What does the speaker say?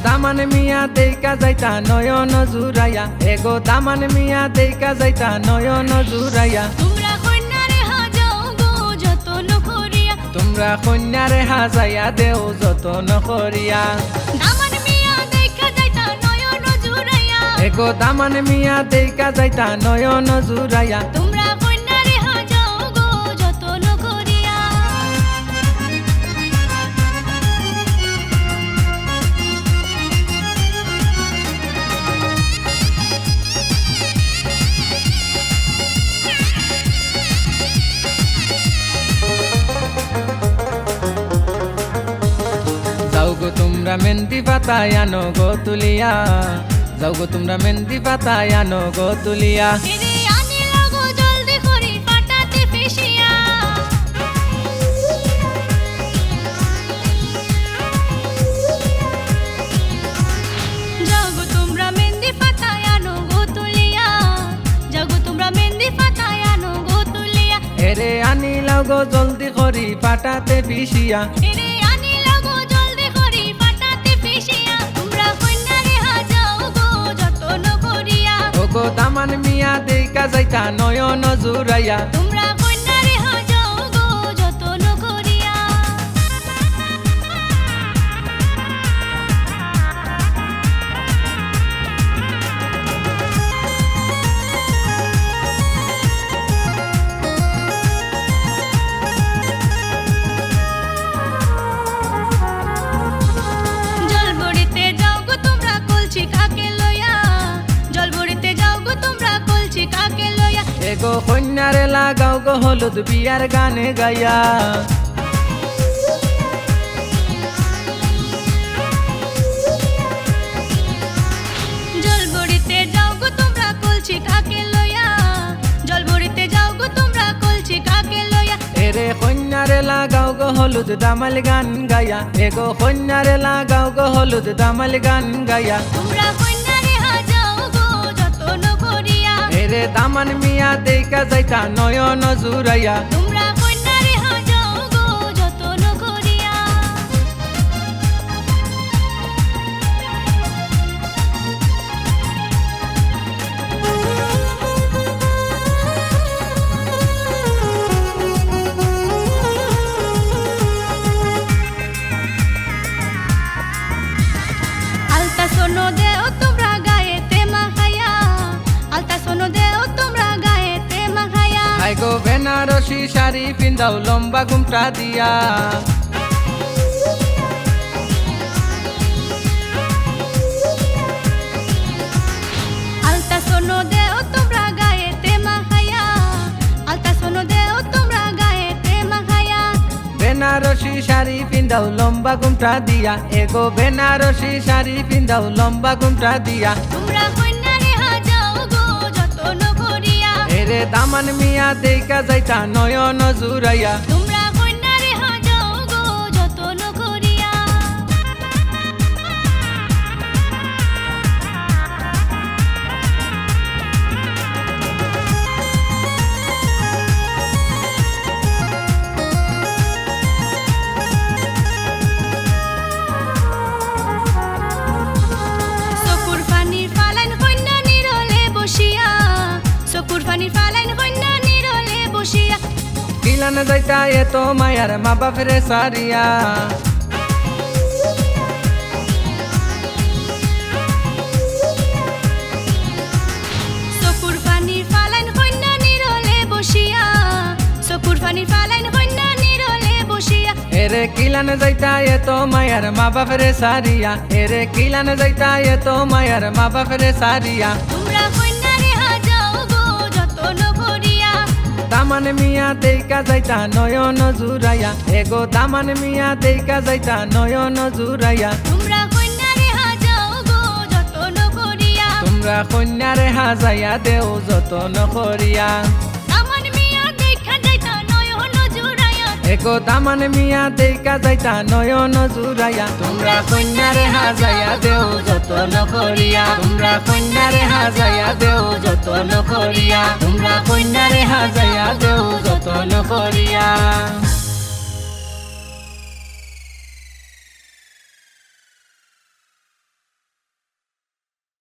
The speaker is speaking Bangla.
দামান মিয়া দেইকা যাইতা নয়ন জুরাইয়া এগো দামান মিয়া দেইকা যাইতা নয়ন জুরাইয়া তোমরা কন্যারে হাজাও গো যতন করিয়া তোমরা কন্যারে হাজাইয়া দেও যতন করিয়া দামান মিয়া দেখা যাইতা নয়ন জুড়াইয়া এগো দামান মিয়া দেইকা যাইতা নয়ন জুরাইয়া তোমরা কন্যারে হাজাও গো যতন করিয়া যাও গো তোমরা মেহেন্দি পাতায় আনো গো তুলিয়া যাও গো তোমরা মেহেন্দি পাতায় আনো গো তুলিয়া এরে আনি লাগো জলদি করি পাটাতে ফেসিয়া যাও গো তোমরা মেহেন্দি পাতায় আনো গো তুলিয়া যাও গো তোমরা মেহেন্দি পাতায় আনো গো তুলিয়া এরে আনিলাও গো জলদি করি পাটাতে পিসিয়া এরে আনি লাগো জলদি করি পাটাতে ফেসিয়া তোমরা কন্যারে হাজাও গো যতন করিয়া ও গো দামান মিয়া দেইকা যাইতা নয়ন জুরাইয়া তোমরা কন্যারে হাজাও গো যতন করিয়া জলবড়িতে যাও গো তোমরা কলছি কাকে লইয়া জলবড়িতে যাও গো তোমরা কলছি কাকে লইয়া এগো কন্যারে লাগাও গো হলুদ বিয়ার গানে গাইয়া জলবড়িতে যাও গো তোমরা কলছি কাকে লইয়া জলবড়িতে যাও গো তোমরা কলছি কাকে লইয়া এরে কন্যারে লাগাও গো হলুদ দামাল গান গাইয়া এগো কন্যারে লাগাও গো হলুদ দামাল গান গাইয়া তোমরা কন্যারে হাজাও গো যতন করিয়া এরে দামান মিয়া দেইকা যাইতা নয়ন জুরাইয়া তোমরা কন্যারে হাজাও গো যতন করিয়া আলতা সোনো দেও তোমরা গায়েতে মাখাইয়া আলতা সোনো দেও তোমরা গায়েতে মাখাইয়া হাই গো বেনারসি শাড়ি পিন্দাও লম্বা ঘুমটা দিয়া আলতা সোনো দেও তোমরা গায়েতে মাখাইয়া আলতা সোনো দেও তোমরা গায়েতে মাখাইয়া বেনারসি শাড়ি পিন্দাও লম্বা ঘুমটা দিয়া এগো বেনারসি শাড়ি পিন্দাও লম্বা ঘুমটা দিয়া তোমরা কন্যারে হাজাও গো যতন করিয়া এরে দামান মিয়া দেইকা যাইতা নয়ন জুরাইয়া তোমরা কন্যারে হাজাও গো যতন করিয়া চকুর পানির ফালাইন কন্যা নিরলে বসিয়া চকুর পানির ফালাইন কন্যা নিরলে বসিয়া কিলান যাইতা এত মায়ার মা বাপরে সারিয়া চকুর পানির ফালাইন কন্যা নিরলে বসিয়া চকুর পানির ফালাইন কন্যা নিরলে বসিয়া এরে কিলান যাইতা এত মায়ার মা বাপরে সারিয়া এরে কিলান যাইতা এত মায়ার মা বাপরে সারিয়া তোমরা কন্যারে হাজাও গো যতন করিয়া দামান মিয়া দেইকা যাইতা নয়ন জুরাইয়া এগো দামান মিয়া দেইকা যাইতা নয়ন জুরাইয়া তোমরা কন্যারে হাজাও গো যতন করিয়া তোমরা কন্যারে হাজাইয়া দেও যতন করিয়া দামান মিয়া দেখা যাইতা নয়ন জুড়াইয়া এগো দামান মিয়া দেইকা যাইতা নয়ন জুরাইয়া তোমরা কন্যারে হাজাইয়া দেও যতন করিয়া তোমরা কন্যারে হাজাইয়া দেও যতন করিয়া তোমরা কন্যারে হাজাইয়া দেও যতন করিয়া